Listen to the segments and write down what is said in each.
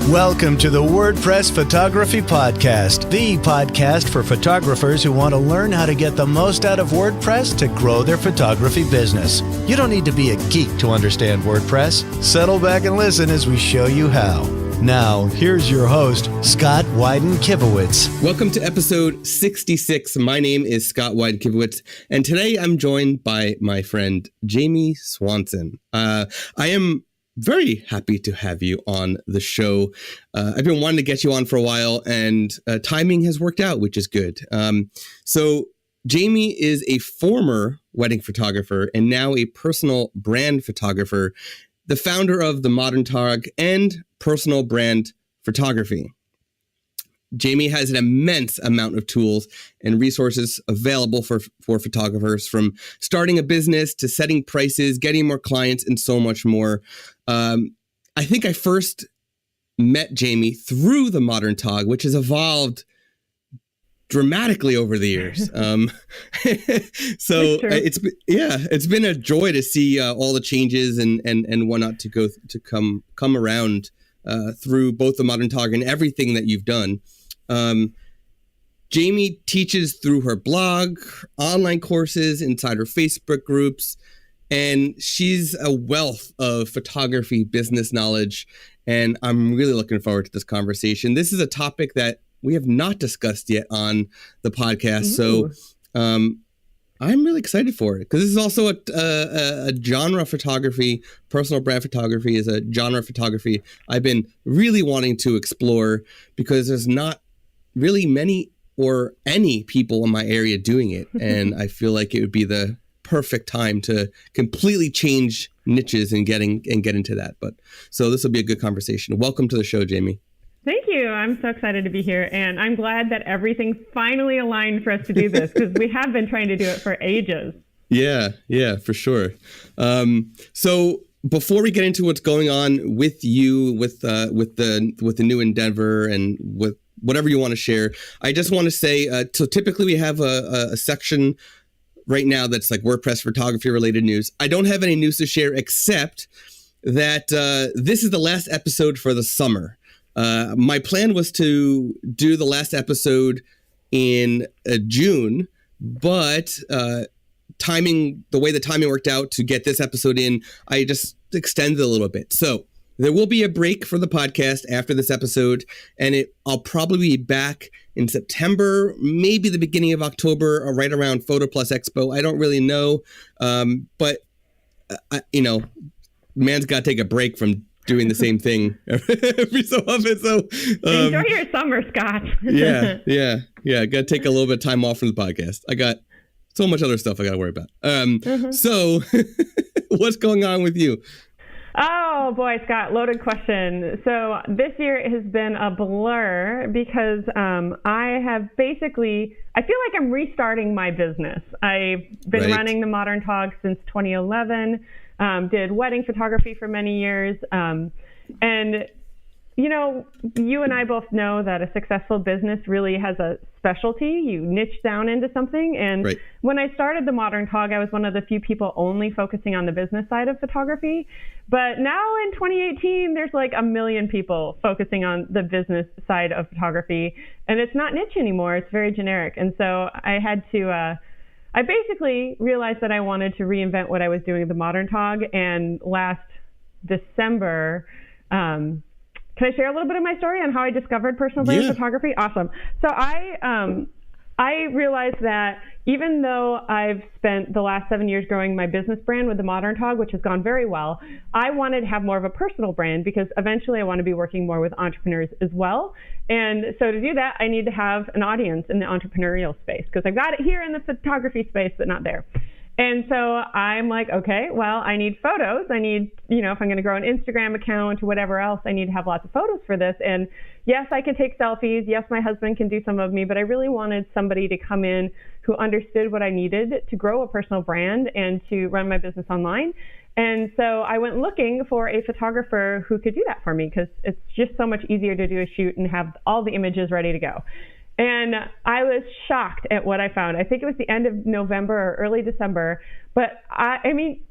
Welcome to the WordPress Photography Podcast, the podcast for photographers who want to learn how to get the most out of WordPress to grow their photography business. You don't need to be a geek to understand WordPress. Settle back and listen as we show you how. Now, here's your host, Scott Wyden-Kivowitz. Welcome to episode 66. My name is Scott Wyden-Kivowitz, and today I'm joined by my friend, Jamie Swanson. I am very happy to have you on the show. I've been wanting to get you on for a while, and timing has worked out, which is good. So Jamie is a former wedding photographer and now a personal brand photographer, the founder of The Modern Tog and Personal Brand Photography. Jamie has an immense amount of tools and resources available for photographers, from starting a business to setting prices, getting more clients, and so much more. I think I first met Jamie through The Modern Tog, which has dramatically over the years. So it's been a joy to see all the changes and whatnot to come around through both The Modern Tog and everything that you've done. Jamie teaches through her blog, online courses, inside her Facebook groups, and she's a wealth of photography business knowledge. And I'm really looking forward to this conversation. This is a topic that we have not discussed yet on the podcast. Ooh. So I'm really excited for it, because this is also a genre of photography. Personal brand photography is a genre of photography I've been really wanting to explore, because there's not really many or any people in my area doing it. And I feel like it would be the perfect time to completely change niches and get into that. But so this will be a good conversation. Welcome to the show, Jamie. Thank you. I'm so excited to be here. And I'm glad that everything finally aligned for us to do this, because we have been trying to do it for ages. Yeah, for sure. So before we get into what's going on with you, with the new endeavor and with whatever you want to share, I just want to say, so typically we have a section right now that's like WordPress photography related news. I don't have any news to share, except that this is the last episode for the summer. My plan was to do the last episode in June, but the way the timing worked out to get this episode in, I just extended a little bit. So there will be a break for the podcast after this episode, and I'll probably be back in September, maybe the beginning of October, or right around Photo Plus Expo. I don't really know, but man's got to take a break from doing the same thing every so often. So enjoy your summer, Scott. yeah. Got to take a little bit of time off from the podcast. I got so much other stuff I got to worry about. So what's going on with you? Oh boy, Scott, loaded question. So this year has been a blur, because I feel like I'm restarting my business. I've been running The Modern Tog since 2011, did wedding photography for many years. And, you and I both know that a successful business really has a specialty. You niche down into something. And when I started The Modern Tog, I was one of the few people only focusing on the business side of photography. But now in 2018, there's like a million people focusing on the business side of photography. And it's not niche anymore. It's very generic. And so I had to, I basically realized that I wanted to reinvent what I was doing at The Modern Tog. And last December, can I share a little bit of my story on how I discovered personal brand photography? Awesome. So I realized that even though I've spent the last 7 years growing my business brand with The Modern Tog, which has gone very well, I wanted to have more of a personal brand, because eventually I want to be working more with entrepreneurs as well. And so to do that, I need to have an audience in the entrepreneurial space, because I've got it here in the photography space, but not there. And so I'm like, okay, well, I need photos. I need, if I'm going to grow an Instagram account or whatever else, I need to have lots of photos for this. And yes, I can take selfies. Yes, my husband can do some of me, but I really wanted somebody to come in who understood what I needed to grow a personal brand and to run my business online. And so I went looking for a photographer who could do that for me, because it's just so much easier to do a shoot and have all the images ready to go. And I was shocked at what I found. I think it was the end of November or early December. But I mean,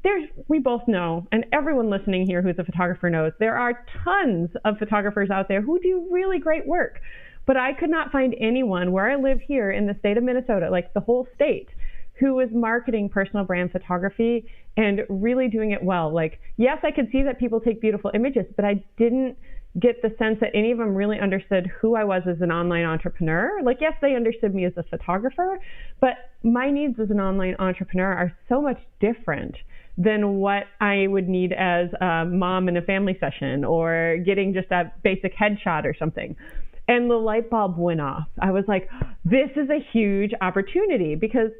we both know, and everyone listening here who's a photographer knows, there are tons of photographers out there who do really great work. But I could not find anyone where I live here in the state of Minnesota, like the whole state, who was marketing personal brand photography and really doing it well. Like, yes, I could see that people take beautiful images, but I didn't get the sense that any of them really understood who I was as an online entrepreneur. Like, yes, they understood me as a photographer, but my needs as an online entrepreneur are so much different than what I would need as a mom in a family session or getting just a basic headshot or something. And the light bulb went off. I was like, this is a huge opportunity because,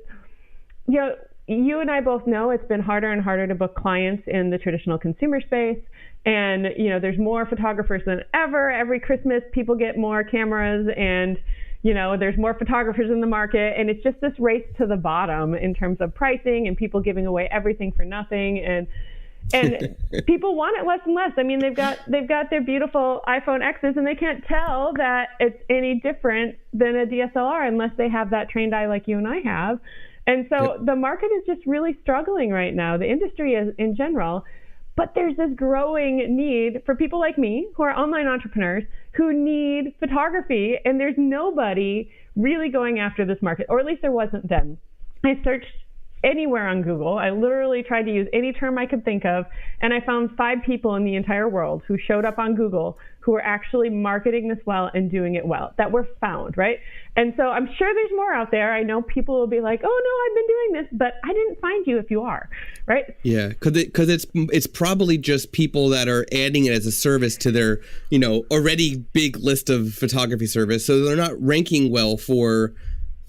you know, you and I both know it's been harder and harder to book clients in the traditional consumer space. And, you know, there's more photographers than ever. Every Christmas, people get more cameras and, you know, there's more photographers in the market. And it's just this race to the bottom in terms of pricing and people giving away everything for nothing. And people want it less and less. I mean, they've got their beautiful iPhone X's and they can't tell that it's any different than a DSLR unless they have that trained eye like you and I have. And so the market is just really struggling right now. The industry is in general. But there's this growing need for people like me who are online entrepreneurs who need photography, and there's nobody really going after this market, or at least there wasn't then. I searched anywhere on Google. I literally tried to use any term I could think of, and I found 5 people in the entire world who showed up on Google who were actually marketing this well and doing it well, that were found, right? And so I'm sure there's more out there. I know people will be like, oh, no, I've been doing this, but I didn't find you if you are, right? Yeah, because it's probably just people that are adding it as a service to their, you know, already big list of photography service. So they're not ranking well for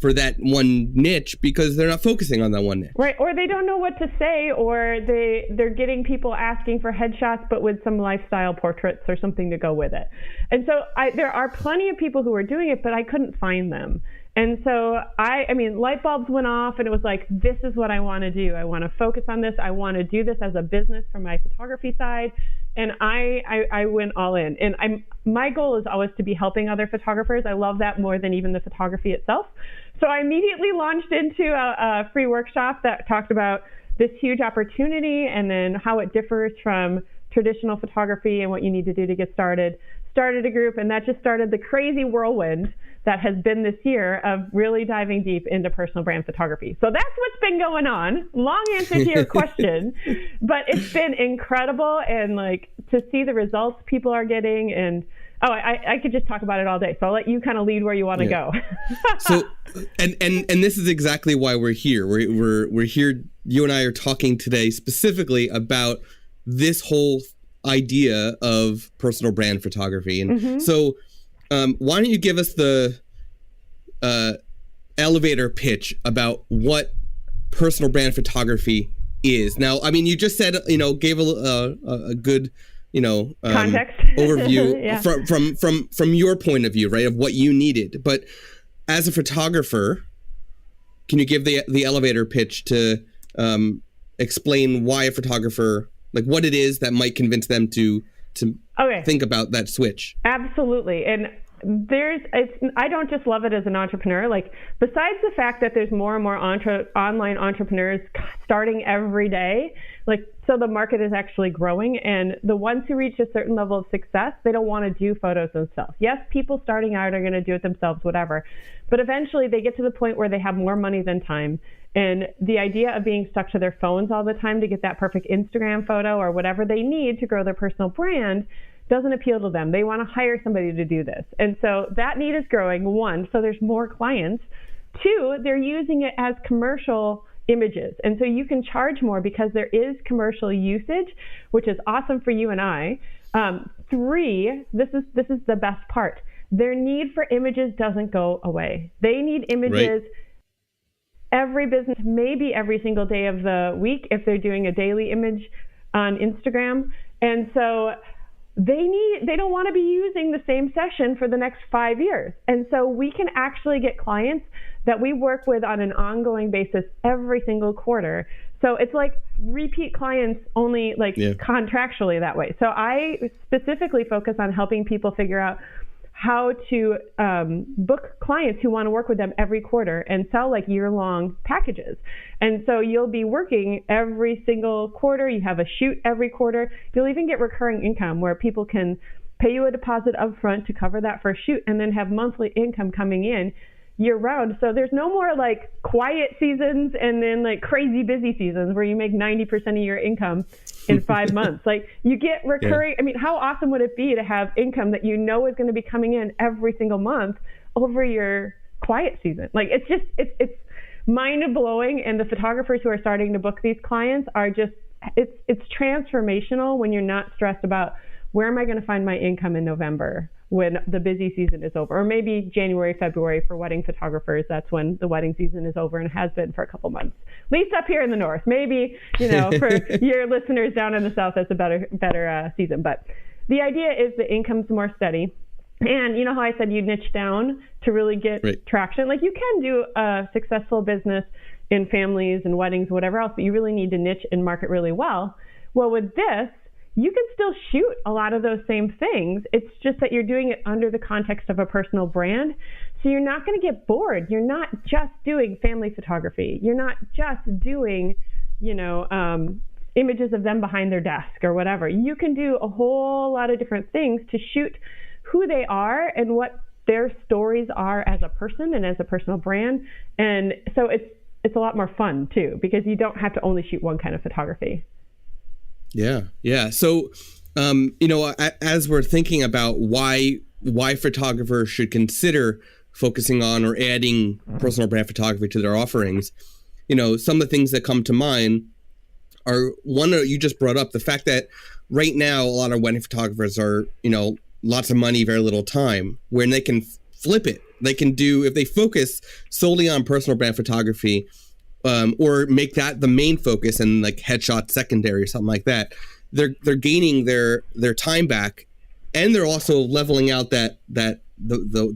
that one niche because they're not focusing on that one niche. Right, or they don't know what to say, or they're getting people asking for headshots but with some lifestyle portraits or something to go with it. And so there are plenty of people who are doing it, but I couldn't find them. And so I mean, light bulbs went off and it was like, this is what I want to do. I want to focus on this. I want to do this as a business from my photography side. And I went all in. And my goal is always to be helping other photographers. I love that more than even the photography itself. So I immediately launched into a free workshop that talked about this huge opportunity and then how it differs from traditional photography and what you need to do to get started. Started a group, and that just started the crazy whirlwind that has been this year of really diving deep into personal brand photography. So that's what's been going on. Long answer to your question, but it's been incredible, and like to see the results people are getting, and I could just talk about it all day. So I'll let you kind of lead where you want to go. So, and this is exactly why we're here. We're here. You and I are talking today specifically about this whole idea of personal brand photography. And so why don't you give us the elevator pitch about what personal brand photography is? Now, I mean, you just said, you know, gave a good, you know, context overview from your point of view, right, of what you needed. But as a photographer, can you give the elevator pitch to explain why a photographer, like what it is that might convince them to think about that switch? Absolutely. And I don't just love it as an entrepreneur. Like, besides the fact that there's more and more online entrepreneurs starting every day, like, so the market is actually growing, and the ones who reach a certain level of success, they don't want to do photos themselves. Yes, people starting out are going to do it themselves, whatever. But eventually they get to the point where they have more money than time. And the idea of being stuck to their phones all the time to get that perfect Instagram photo or whatever they need to grow their personal brand doesn't appeal to them. They want to hire somebody to do this. And so that need is growing, 1, so there's more clients. 2, they're using it as commercial images. And so you can charge more because there is commercial usage, which is awesome for you and I. 3, this is the best part. Their need for images doesn't go away. They need images every business, maybe every single day of the week if they're doing a daily image on Instagram. And so they don't want to be using the same session for the next 5 years. And so we can actually get clients that we work with on an ongoing basis every single quarter. So it's like repeat clients only, like contractually that way. So I specifically focus on helping people figure out how to book clients who want to work with them every quarter and sell like year-long packages. And so you'll be working every single quarter. You have a shoot every quarter. You'll even get recurring income where people can pay you a deposit up front to cover that first shoot and then have monthly income coming in year round. So there's no more like quiet seasons and then like crazy busy seasons where you make 90% of your income in 5 months. Like you get recurring. I mean, how awesome would it be to have income that you know is going to be coming in every single month over your quiet season? Like it's just, it's mind blowing. And the photographers who are starting to book these clients are just, it's transformational when you're not stressed about where am I going to find my income in November when the busy season is over, or maybe January, February for wedding photographers. That's when the wedding season is over and has been for a couple months. At least up here in the north. Maybe, for your listeners down in the south, that's a better season. But the idea is the income's more steady. And you know how I said you niche down to really get traction? Like you can do a successful business in families and weddings, whatever else, but you really need to niche and market really well. Well, with this, you can still shoot a lot of those same things. It's just that you're doing it under the context of a personal brand. So you're not going to get bored. You're not just doing family photography. You're not just doing, images of them behind their desk or whatever. You can do a whole lot of different things to shoot who they are and what their stories are as a person and as a personal brand. And so it's a lot more fun too, because you don't have to only shoot one kind of photography. Yeah. So, as we're thinking about why photographers should consider focusing on or adding personal brand photography to their offerings, some of the things that come to mind are one you just brought up, the fact that right now a lot of wedding photographers are, lots of money, very little time, when they can flip it. They can do, if they focus solely on personal brand photography, or make that the main focus and like headshot secondary or something like that, they're gaining their time back, and they're also leveling out the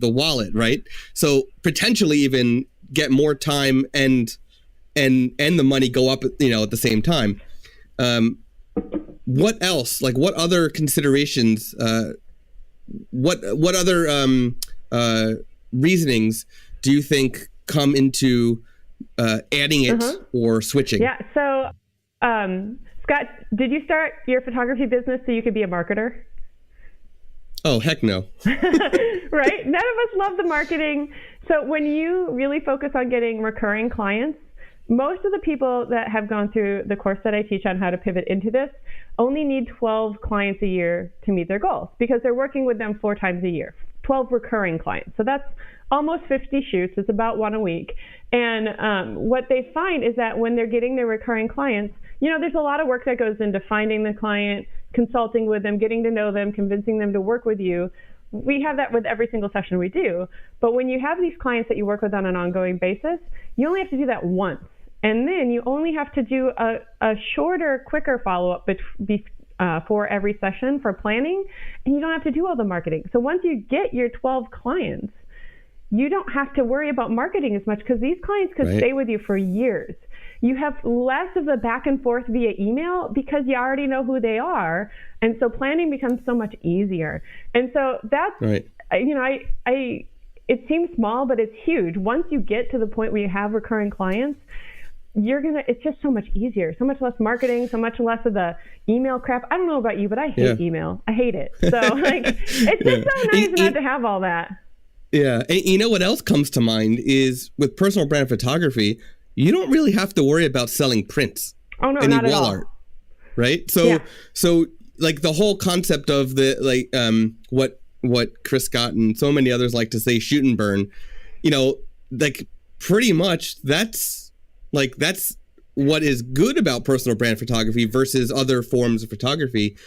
wallet, right? So potentially even get more time and the money go up, at the same time. What else? Like what other considerations? What other reasonings do you think come into adding it or switching? Yeah. So, Scott, did you start your photography business so you could be a marketer? Oh, heck no. Right? None of us love the marketing. So when you really focus on getting recurring clients, most of the people that have gone through the course that I teach on how to pivot into this only need 12 clients a year to meet their goals, because they're working with them 4 times a year, 12 recurring clients. So that's almost 50 shoots. It's about 1 a week. And what they find is that when they're getting their recurring clients, there's a lot of work that goes into finding the client, consulting with them, getting to know them, convincing them to work with you. We have that with every single session we do. But when you have these clients that you work with on an ongoing basis, you only have to do that once. And then you only have to do a shorter, quicker follow-up for every session for planning, and you don't have to do all the marketing. So once you get your 12 clients, you don't have to worry about marketing as much, because these clients could stay with you for years. You have less of the back and forth via email because you already know who they are. And so planning becomes so much easier. And so that's, it seems small, but it's huge. Once you get to the point where you have recurring clients, it's just so much easier, so much less marketing, so much less of the email crap. I don't know about you, but I hate email. I hate it. So it's just so nice not to have all that. Yeah. And what else comes to mind is with personal brand photography, you don't really have to worry about selling prints. Oh, no, not at all. Art, right? So like the whole concept of the, what Chris Scott and so many others like to say, shoot and burn, like pretty much that's what is good about personal brand photography versus other forms of photography,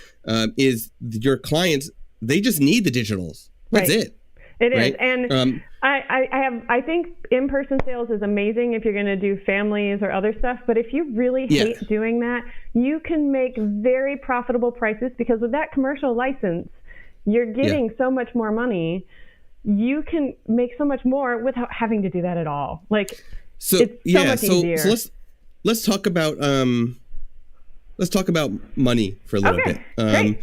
is your clients, they just need the digitals. That's it. It is. And I think in-person sales is amazing if you're going to do families or other stuff. But if you really hate doing that, you can make very profitable prices, because with that commercial license, you're getting so much more money. You can make so much more without having to do that at all. It's so much easier. So let's talk about money for a little bit. Great.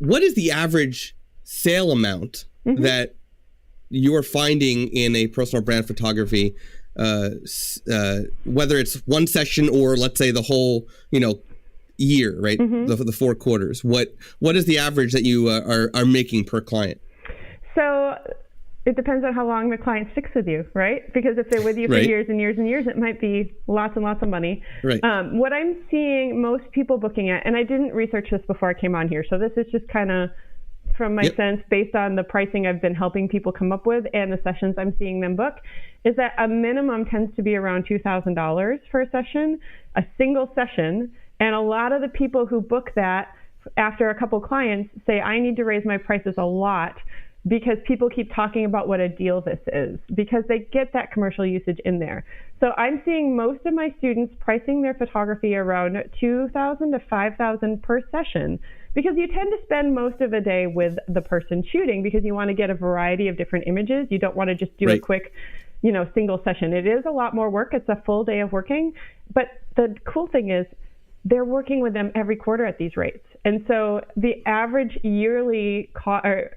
what is the average sale amount that you're finding in a personal brand photography, whether it's one session or let's say the whole, year, right? The 4 quarters. What is the average that you are making per client? So it depends on how long the client sticks with you, right? Because if they're with you for years and years and years, it might be lots and lots of money. Right. What I'm seeing most people booking at, and I didn't research this before I came on here, so this is just kind of from my sense based on the pricing I've been helping people come up with and the sessions I'm seeing them book, is that a minimum tends to be around $2,000 for a session, a single session. And a lot of the people who book that after a couple clients say, I need to raise my prices a lot because people keep talking about what a deal this is, because they get that commercial usage in there. So I'm seeing most of my students pricing their photography around $2,000 to $5,000 per session, because you tend to spend most of the day with the person shooting because you want to get a variety of different images. You don't want to just do a quick, single session. It is a lot more work. It's a full day of working. But the cool thing is, they're working with them every quarter at these rates. And so the average yearly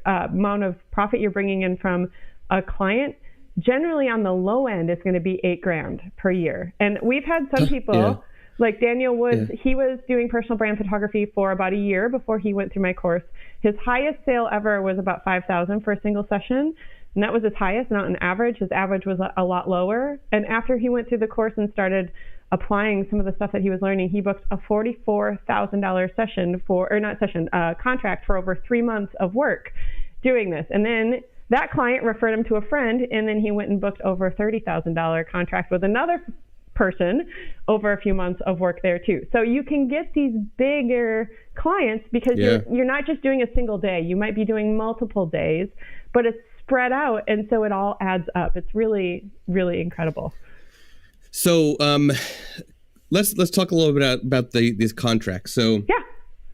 amount of profit you're bringing in from a client, generally on the low end, is going to be $8,000 per year. And we've had some people, like Daniel Woods, he was doing personal brand photography for about a year before he went through my course. His highest sale ever was about $5,000 for a single session. And that was his highest, not an average. His average was a lot lower. And after he went through the course and started applying some of the stuff that he was learning, he booked a $44,000 contract for over 3 months of work doing this. And then that client referred him to a friend, and then he went and booked over a $30,000 contract with another person over a few months of work there too. So you can get these bigger clients because you're not just doing a single day. You might be doing multiple days, but it's spread out, and so it all adds up. It's really, really incredible. So let's talk a little bit about these contracts. So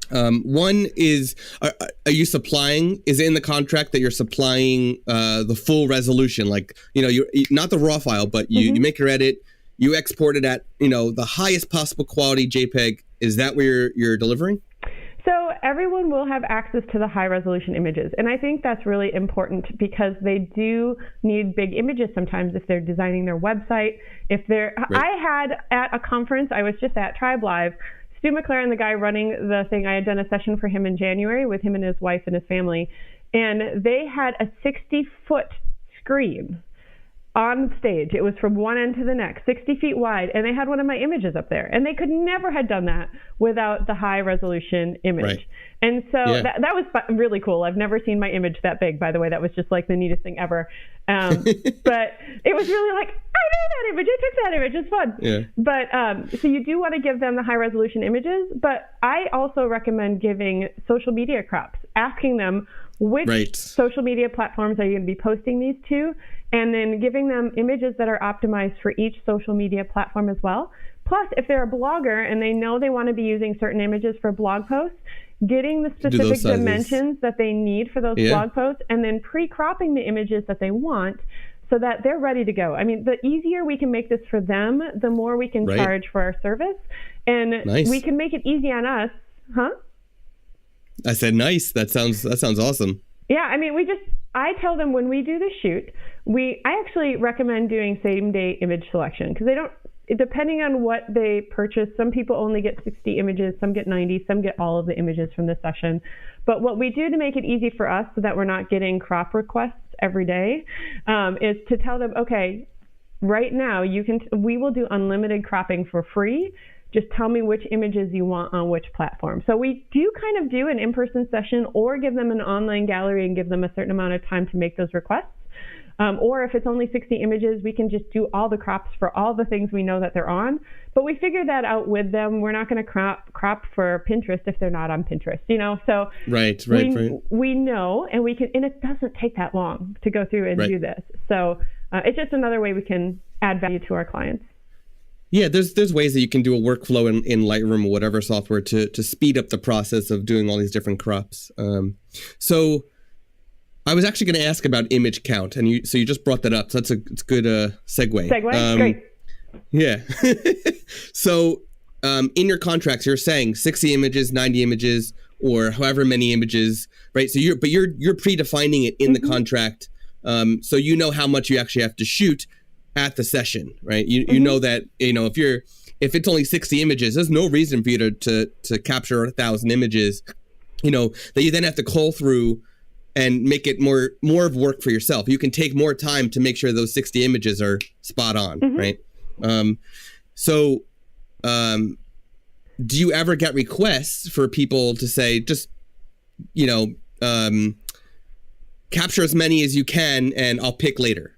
one is, are you supplying? Is it in the contract that you're supplying the full resolution? Like, you're not the raw file, but you make your edit, you export it at the highest possible quality JPEG. Is that where you're delivering? So everyone will have access to the high resolution images. And I think that's really important because they do need big images sometimes if they're designing their website. I had at a conference, I was just at Tribe Live, Stu McLaren, the guy running the thing, I had done a session for him in January with him and his wife and his family. And they had a 60-foot screen on stage. It was from one end to the next, 60 feet wide, and they had one of my images up there. And they could never have done that without the high resolution image. Right. And so that was really cool. I've never seen my image that big, by the way. That was just like the neatest thing ever. But it was really like, I know that image. I took that image. It's fun. Yeah. But so you do want to give them the high resolution images, but I also recommend giving social media crops, asking them which social media platforms are you going to be posting these to, and then giving them images that are optimized for each social media platform as well. Plus, if they're a blogger and they know they want to be using certain images for blog posts, getting the specific dimensions that they need for those blog posts, and then pre-cropping the images that they want so that they're ready to go. I mean, the easier we can make this for them, the more we can charge for our service. And we can make it easy on us. Huh? I said nice. That sounds awesome. Yeah, I mean, I tell them when we do the shoot, I actually recommend doing same-day image selection because depending on what they purchase, some people only get 60 images, some get 90, some get all of the images from the session. But what we do to make it easy for us so that we're not getting crop requests every day is to tell them, okay, right now we will do unlimited cropping for free. Just tell me which images you want on which platform. So we do kind of do an in-person session or give them an online gallery and give them a certain amount of time to make those requests. Or if it's only 60 images, we can just do all the crops for all the things we know that they're on. But we figure that out with them. We're not going to crop for Pinterest if they're not on Pinterest, So right. We know, and we can, and it doesn't take that long to go through and do this. So it's just another way we can add value to our clients. Yeah, there's ways that you can do a workflow in Lightroom or whatever software to speed up the process of doing all these different crops. So I was actually going to ask about image count, and you just brought that up. So it's a good segue. Great. Yeah. So in your contracts, you're saying 60 images, 90 images. or however many images, right? So you're predefining it in the contract. So you know how much you actually have to shoot at the session, right? You know that, if it's only 60 images, there's no reason for you to capture 1,000 images, that you then have to cull through and make it more of work for yourself. You can take more time to make sure those 60 images are spot on, right? Do you ever get requests for people to say, just, capture as many as you can and I'll pick later?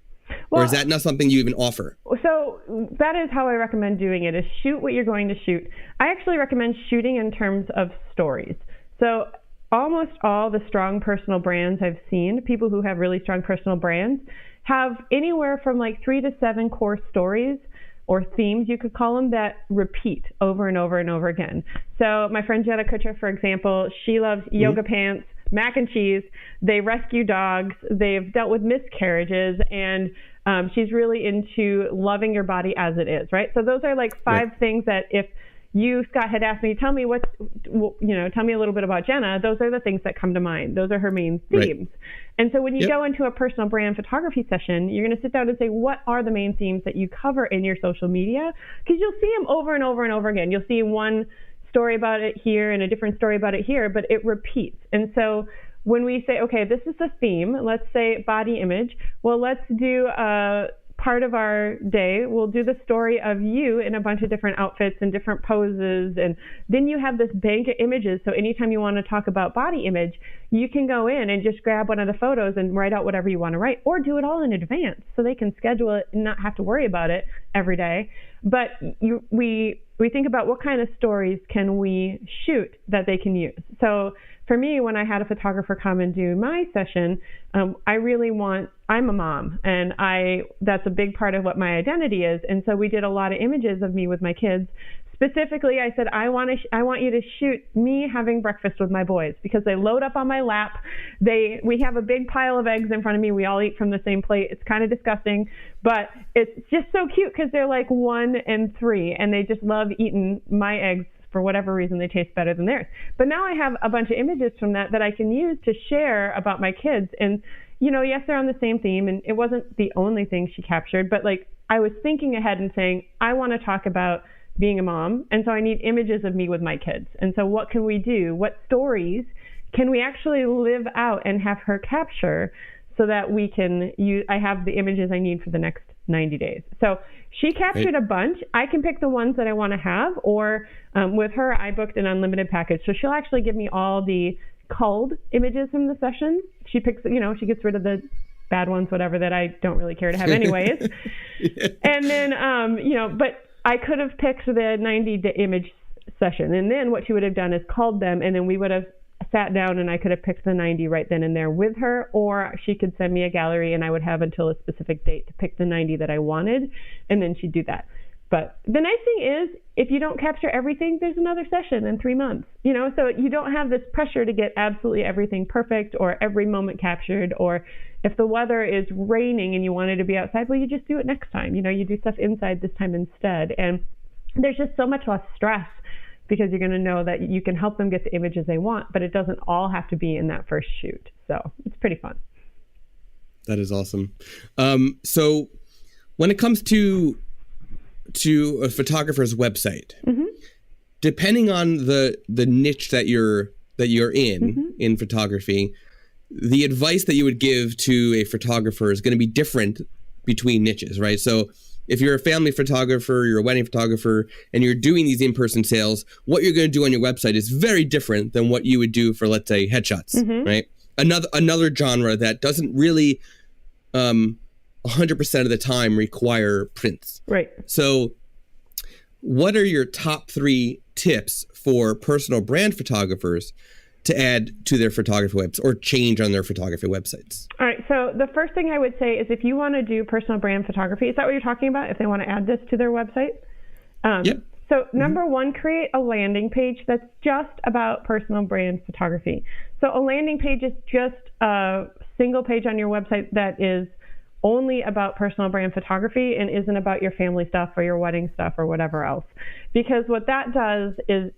Or is that not something you even offer? So that is how I recommend doing it, is shoot what you're going to shoot. I actually recommend shooting in terms of stories. So almost all the strong personal brands I've seen, people who have really strong personal brands, have anywhere from like 3 to 7 core stories, or themes, you could call them, that repeat over and over and over again. So my friend Jenna Kutcher, for example, she loves yoga pants, mac and cheese. They rescue dogs. They've dealt with miscarriages, and she's really into loving your body as it is, right? So those are like 5 things that if you, Scott, had asked me, tell me a little bit about Jenna, those are the things that come to mind. Those are her main themes. Right. And so when you go into a personal brand photography session, you're going to sit down and say, what are the main themes that you cover in your social media? Because you'll see them over and over and over again. You'll see one story about it here and a different story about it here, but it repeats. And so when we say, okay, this is the theme, let's say body image, well, let's do part of our day, we'll do the story of you in a bunch of different outfits and different poses, and then you have this bank of images. So anytime you want to talk about body image, you can go in and just grab one of the photos and write out whatever you want to write, or do it all in advance so they can schedule it and not have to worry about it every day. But we think about what kind of stories can we shoot that they can use. So for me, when I had a photographer come and do my session, I'm a mom, and that's a big part of what my identity is. And so we did a lot of images of me with my kids. Specifically, I said, I want you to shoot me having breakfast with my boys, because they load up on my lap. We have a big pile of eggs in front of me. We all eat from the same plate. It's kind of disgusting, but it's just so cute because they're like 1 and 3, and they just love eating my eggs. For whatever reason, they taste better than theirs. But now I have a bunch of images from that I can use to share about my kids. And, yes, they're on the same theme, and it wasn't the only thing she captured, but like I was thinking ahead and saying, I want to talk about being a mom, and so I need images of me with my kids. And so what can we do? What stories can we actually live out and have her capture so that we can I have the images I need for the next 90 days. So she captured a bunch. I can pick the ones that I want to have, or with her, I booked an unlimited package. So she'll actually give me all the culled images from the session. She picks, she gets rid of the bad ones, whatever, that I don't really care to have anyways. And then, but I could have picked the 90 image session. And then what she would have done is called them, and then we would have sat down and I could have picked the 90 right then and there with her, or she could send me a gallery and I would have until a specific date to pick the 90 that I wanted, and then she'd do that. But the nice thing is, if you don't capture everything, there's another session in 3 months, so you don't have this pressure to get absolutely everything perfect or every moment captured. Or if the weather is raining and you wanted to be outside, well, you just do it next time. You do stuff inside this time instead. And there's just so much less stress, because you're going to know that you can help them get the images they want, but it doesn't all have to be in that first shoot. So it's pretty fun. That is awesome. So when it comes to a photographer's website, depending on the niche that you're in photography, the advice that you would give to a photographer is going to be different between niches, right? So if you're a family photographer, you're a wedding photographer, and you're doing these in-person sales, what you're going to do on your website is very different than what you would do for, let's say, headshots, right? Another genre that doesn't really 100% of the time require prints. Right. So what are your top 3 tips for personal brand photographers to add to their photography webs or change on their photography websites? All right. So the first thing I would say is, if you want to do personal brand photography, is that what you're talking about? If they want to add this to their website? Yep. So number 1, create a landing page that's just about personal brand photography. So a landing page is just a single page on your website that is only about personal brand photography and isn't about your family stuff or your wedding stuff or whatever else. Because what that does is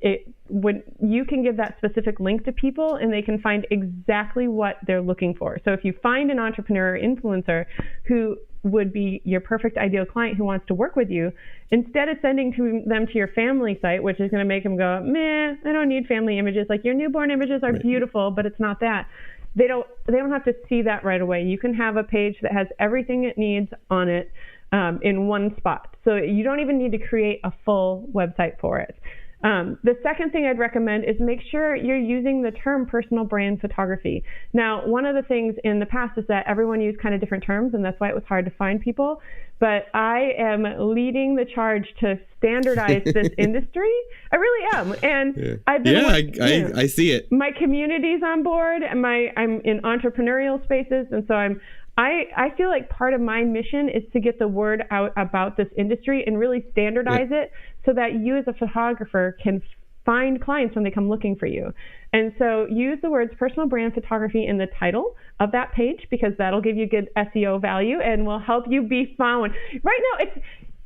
when you can give that specific link to people and they can find exactly what they're looking for. So if you find an entrepreneur or influencer who would be your perfect ideal client who wants to work with you, instead of sending them to your family site, which is going to make them go, meh, I don't need family images. Like, your newborn images are beautiful, but it's not that. They don't have to see that right away. You can have a page that has everything it needs on it in one spot. So you don't even need to create a full website for it. The second thing I'd recommend is make sure you're using the term personal brand photography. Now, one of the things in the past is that everyone used kind of different terms, and that's why it was hard to find people. But I am leading the charge to standardize this industry. I really am. And I've been I see it. My community's on board, and I'm in entrepreneurial spaces, and so I feel like part of my mission is to get the word out about this industry and really standardize it so that you as a photographer can find clients when they come looking for you. And so use the words personal brand photography in the title of that page, because that'll give you good SEO value and will help you be found. Right now,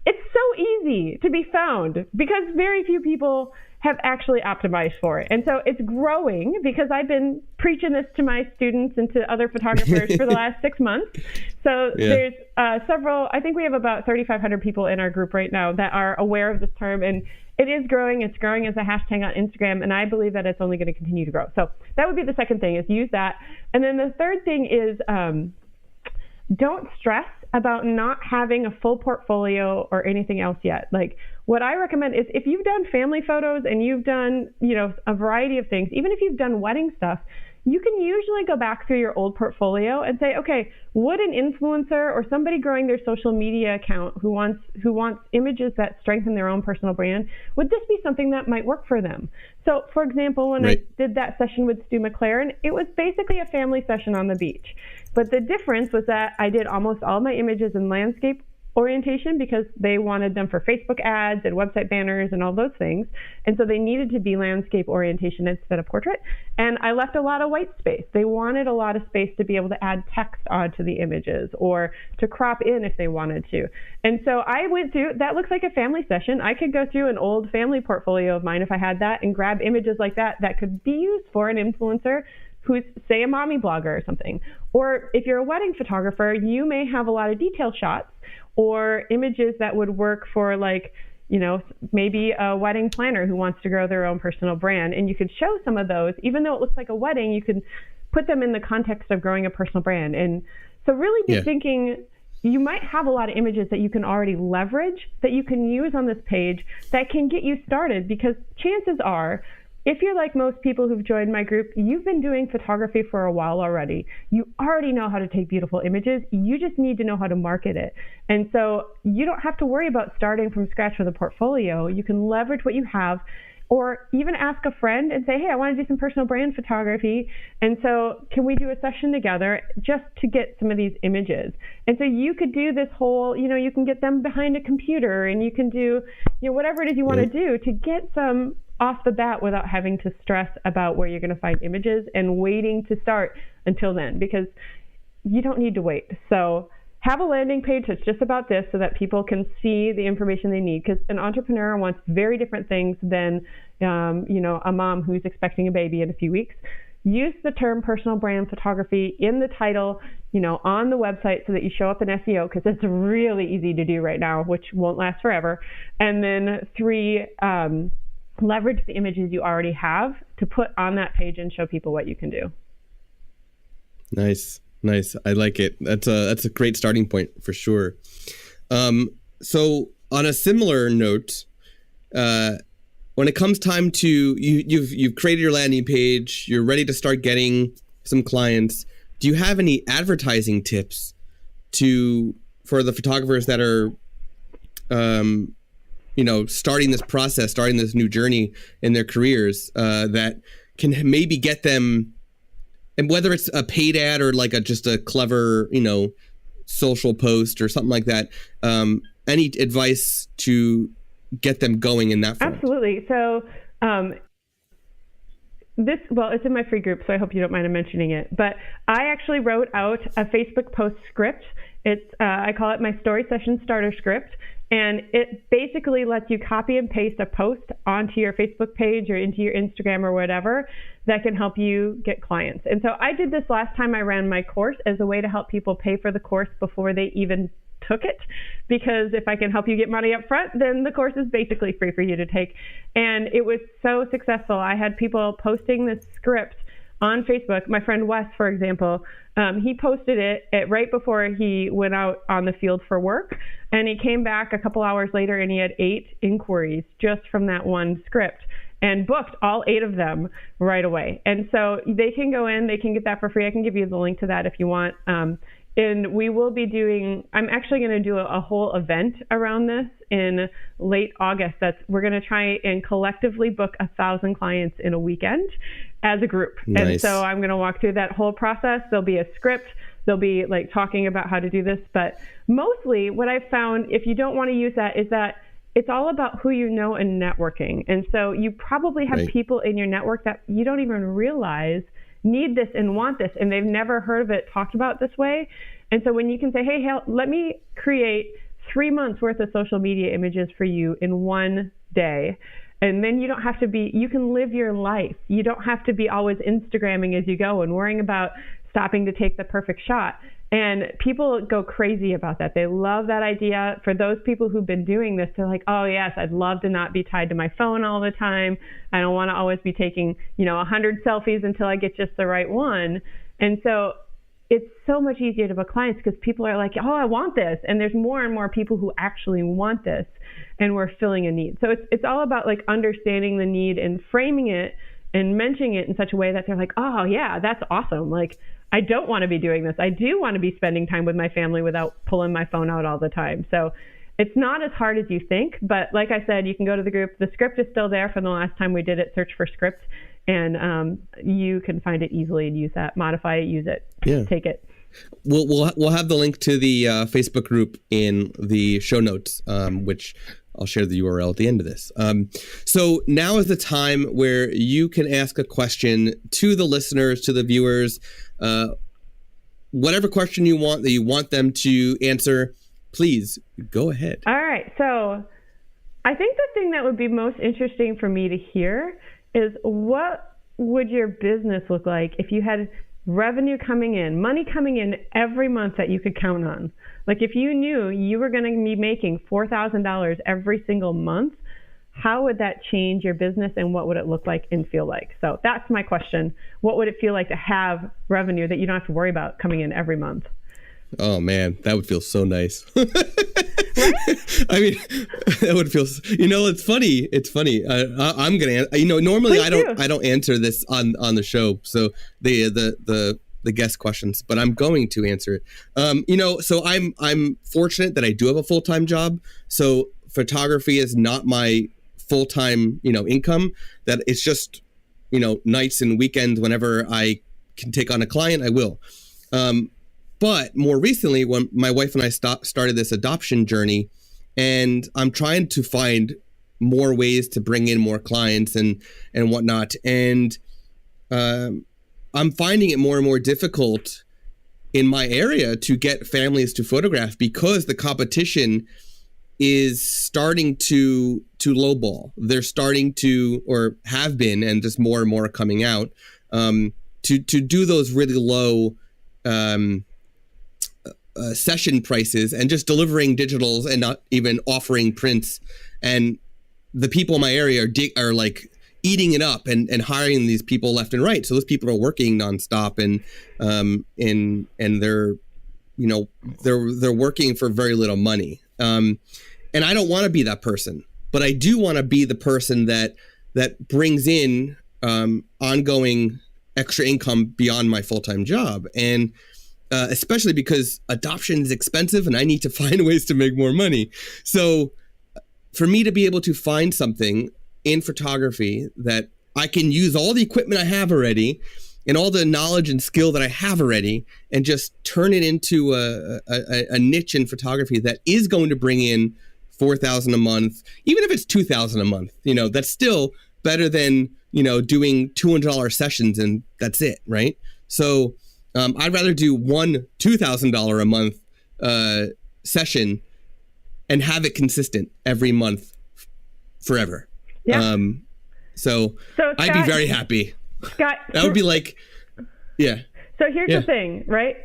it's so easy to be found because very few people have actually optimized for it. And so it's growing because I've been preaching this to my students and to other photographers for the last 6 months. So there's several, I think we have about 3,500 people in our group right now that are aware of this term, and it is growing. It's growing as a hashtag on Instagram, and I believe that it's only going to continue to grow. So that would be the second thing, is use that. And then the third thing is don't stress about not having a full portfolio or anything else yet. Like, what I recommend is if you've done family photos and you've done, a variety of things, even if you've done wedding stuff, you can usually go back through your old portfolio and say, okay, would an influencer or somebody growing their social media account who wants images that strengthen their own personal brand, would this be something that might work for them? So, for example, when I did that session with Stu McLaren, it was basically a family session on the beach. But the difference was that I did almost all my images in landscape orientation because they wanted them for Facebook ads and website banners and all those things. And so they needed to be landscape orientation instead of portrait. And I left a lot of white space. They wanted a lot of space to be able to add text onto the images or to crop in if they wanted to. And so I went through, that looks like a family session. I could go through an old family portfolio of mine if I had that and grab images like that could be used for an influencer who's, say, a mommy blogger or something. Or if you're a wedding photographer, you may have a lot of detail shots or images that would work for, like, maybe a wedding planner who wants to grow their own personal brand. And you could show some of those. Even though it looks like a wedding, you could put them in the context of growing a personal brand. And so really be thinking, you might have a lot of images that you can already leverage, that you can use on this page, that can get you started, because chances are, if you're like most people who've joined my group, you've been doing photography for a while already. You already know how to take beautiful images. You just need to know how to market it. And so you don't have to worry about starting from scratch with a portfolio. You can leverage what you have, or even ask a friend and say, hey, I want to do some personal brand photography. And so can we do a session together just to get some of these images? And so you could do this whole, you can get them behind a computer, and you can do, whatever it is you want to do to get some off the bat without having to stress about where you're going to find images and waiting to start until then, because you don't need to wait. So have a landing page that's just about this so that people can see the information they need, because an entrepreneur wants very different things than, a mom who's expecting a baby in a few weeks. Use the term personal brand photography in the title, on the website so that you show up in SEO, because it's really easy to do right now, which won't last forever. And then 3, leverage the images you already have to put on that page and show people what you can do. Nice. I like it. That's a great starting point for sure. So on a similar note, when it comes time to you've created your landing page, you're ready to start getting some clients. Do you have any advertising tips for the photographers that are starting this process, starting this new journey in their careers, that can maybe get them, and whether it's a paid ad or like just a clever, social post or something like that, any advice to get them going in that front? Absolutely. So it's in my free group, so I hope you don't mind mentioning it. But I actually wrote out a Facebook post script It's I call it my story session starter script. And it basically lets you copy and paste a post onto your Facebook page or into your Instagram or whatever that can help you get clients. And so I did this last time I ran my course as a way to help people pay for the course before they even took it, because if I can help you get money up front, then the course is basically free for you to take. And it was so successful. I had people posting this script on Facebook. My friend Wes, for example, he posted it right before he went out on the field for work, and he came back a couple hours later and he had 8 inquiries just from that one script and booked all 8 of them right away. And so they can go in, they can get that for free. I can give you the link to that if you want. And we will be I'm actually going to do a whole event around this in late August. We're going to try and collectively book 1,000 clients in a weekend as a group. Nice. And so I'm going to walk through that whole process. There'll be a script. There'll be like talking about how to do this. But mostly what I've found, if you don't want to use that, is that it's all about who you know and networking. And so you probably have people in your network that you don't even realize need this and want this, and they've never heard of it talked about this way. And so when you can say, hey, let me create 3 months worth of social media images for you in one day, and then you don't have to you can live your life. You don't have to be always Instagramming as you go and worrying about stopping to take the perfect shot. And people go crazy about that. They love that idea. For those people who've been doing this, they're like, oh, yes, I'd love to not be tied to my phone all the time. I don't want to always be taking, 100 selfies until I get just the right one. And so it's so much easier to book clients because people are like, oh, I want this. And there's more and more people who actually want this, and we're filling a need. So it's all about like understanding the need and framing it and mentioning it in such a way that they're like, oh, yeah, that's awesome. Like, I don't want to be doing this. I do want to be spending time with my family without pulling my phone out all the time. So it's not as hard as you think. But like I said, you can go to the group. The script is still there from the last time we did it. Search for script, and you can find it easily and use that. Modify it, use it, take it. We'll have the link to the Facebook group in the show notes, which I'll share the URL at the end of this. So now is the time where you can ask a question to the listeners, to the viewers, whatever question you want them to answer. Please go ahead. All right. So I think the thing that would be most interesting for me to hear is, what would your business look like if you had revenue coming in, money coming in every month that you could count on? Like if you knew you were going to be making $4,000 every single month, how would that change your business, and what would it look like and feel like? So that's my question. What would it feel like to have revenue that you don't have to worry about coming in every month? Oh man, that would feel so nice. Right? I mean, that would feel. It's funny. It's funny. I'm gonna. Normally I don't answer this on the show. So the guest questions, but I'm going to answer it. So I'm fortunate that I do have a full-time job. So photography is not my full-time income. That it's just nights and weekends. Whenever I can take on a client, I will. But more recently, when my wife and I started this adoption journey, and I'm trying to find more ways to bring in more clients and whatnot, and I'm finding it more and more difficult in my area to get families to photograph because the competition is starting to lowball. They're starting to, or have been, and just more and more coming out to do those really low session prices and just delivering digitals and not even offering prints. And the people in my area are like eating it up and hiring these people left and right. So those people are working nonstop and they're working for very little money. And I don't want to be that person, but I do want to be the person that brings in ongoing extra income beyond my full-time job. And especially because adoption is expensive and I need to find ways to make more money. So for me to be able to find something in photography that I can use all the equipment I have already and all the knowledge and skill that I have already and just turn it into a niche in photography that is going to bring in $4,000 a month, even if it's $2,000 a month, that's still better than, doing $200 sessions and that's it. Right. So I'd rather do one $2,000 a month session and have it consistent every month forever. Yeah. So Scott, I'd be very happy. Scott, that would be like, yeah. So here's the thing, right?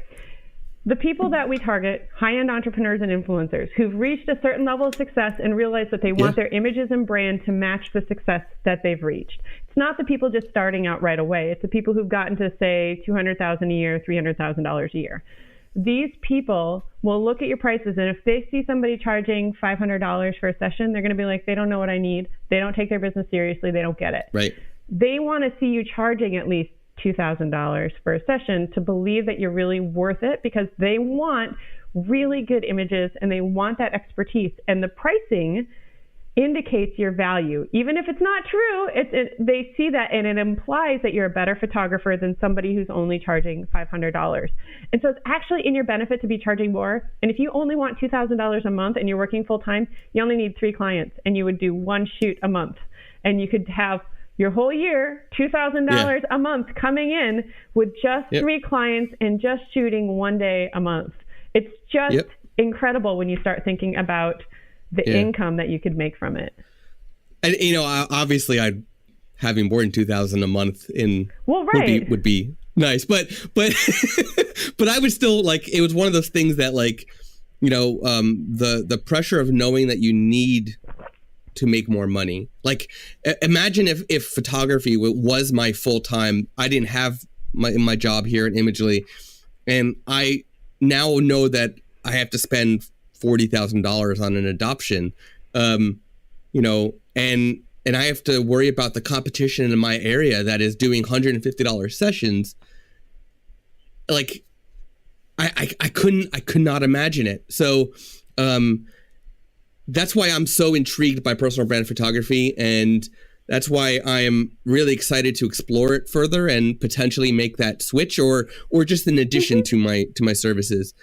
The people that we target, high-end entrepreneurs and influencers who've reached a certain level of success and realize that they want their images and brand to match the success that they've reached. It's not the people just starting out right away. It's the people who've gotten to, say, $200,000 a year, $300,000 a year. These people will look at your prices, and if they see somebody charging $500 for a session, they're going to be like, they don't know what I need. They don't take their business seriously. They don't get it. Right. They want to see you charging at least $2,000 for a session to believe that you're really worth it, because they want really good images and they want that expertise. And the pricing indicates your value. Even if it's not true, they see that, and it implies that you're a better photographer than somebody who's only charging $500. And so it's actually in your benefit to be charging more. And if you only want $2,000 a month and you're working full time, you only need 3 clients and you would do 1 shoot a month. And you could have your whole year, $2,000 a month coming in with just 3 clients and just shooting 1 day a month. It's just incredible when you start thinking about the income that you could make from it. And, obviously having more than $2,000 a month would be nice, but but I would still, like, it was one of those things that, like, the pressure of knowing that you need to make more money. Like, imagine if photography was my full time. I didn't have my job here at Imagely, and I now know that I have to spend $40,000 on an adoption, and I have to worry about the competition in my area that is doing $150 sessions. Like, I could not imagine it. So, that's why I'm so intrigued by personal brand photography, and that's why I am really excited to explore it further and potentially make that switch, or just an addition to my services.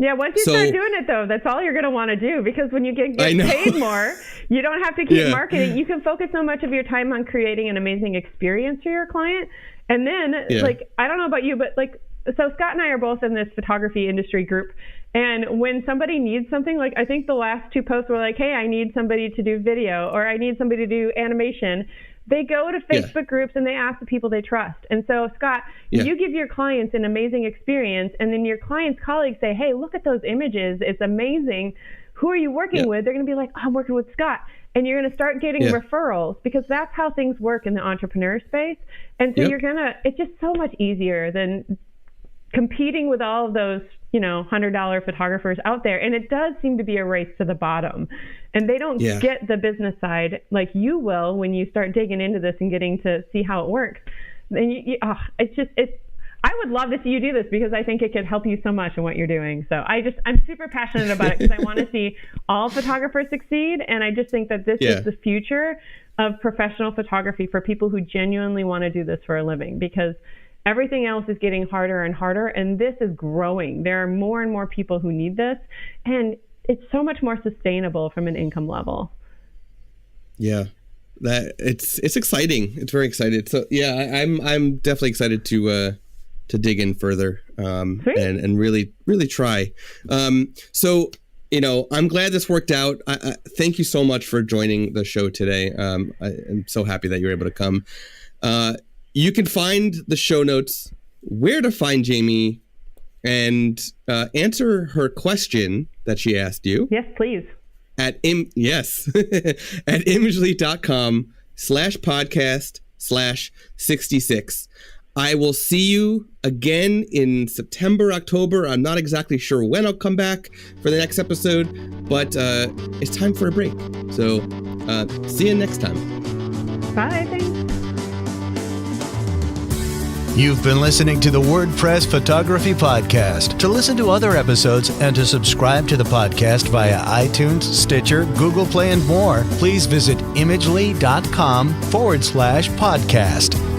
Yeah, once you start doing it, though, that's all you're going to want to do, because when you get paid more, you don't have to keep marketing. You can focus so much of your time on creating an amazing experience for your client. And then, I don't know about you, but so Scott and I are both in this photography industry group. And when somebody needs something, like, I think the last 2 posts were like, hey, I need somebody to do video, or I need somebody to do animation. They go to Facebook groups and they ask the people they trust. And so, Scott, you give your clients an amazing experience, and then your clients' colleagues say, hey, look at those images. It's amazing. Who are you working with? They're going to be like, oh, I'm working with Scott. And you're going to start getting referrals, because that's how things work in the entrepreneur space. And so it's just so much easier than competing with all of those, $100 photographers out there. And it does seem to be a race to the bottom. And they don't get the business side like you will when you start digging into this and getting to see how it works. And I would love to see you do this, because I think it could help you so much in what you're doing. So I'm super passionate about it, because I want to see all photographers succeed. And I just think that this is the future of professional photography for people who genuinely want to do this for a living, because everything else is getting harder and harder, and this is growing. There are more and more people who need this, and it's so much more sustainable from an income level. Yeah, that it's exciting. It's very excited. So I'm definitely excited to dig in further and really try. So I'm glad this worked out. I thank you so much for joining the show today. I'm so happy that you were able to come. You can find the show notes, where to find Jamie, and answer her question that she asked you. Yes, please. At imagely.com/podcast/66. I will see you again in September, October. I'm not exactly sure when I'll come back for the next episode, but it's time for a break. So see you next time. Bye. Thanks. You've been listening to the WordPress Photography Podcast. To listen to other episodes and to subscribe to the podcast via iTunes, Stitcher, Google Play, and more, please visit imagely.com/podcast.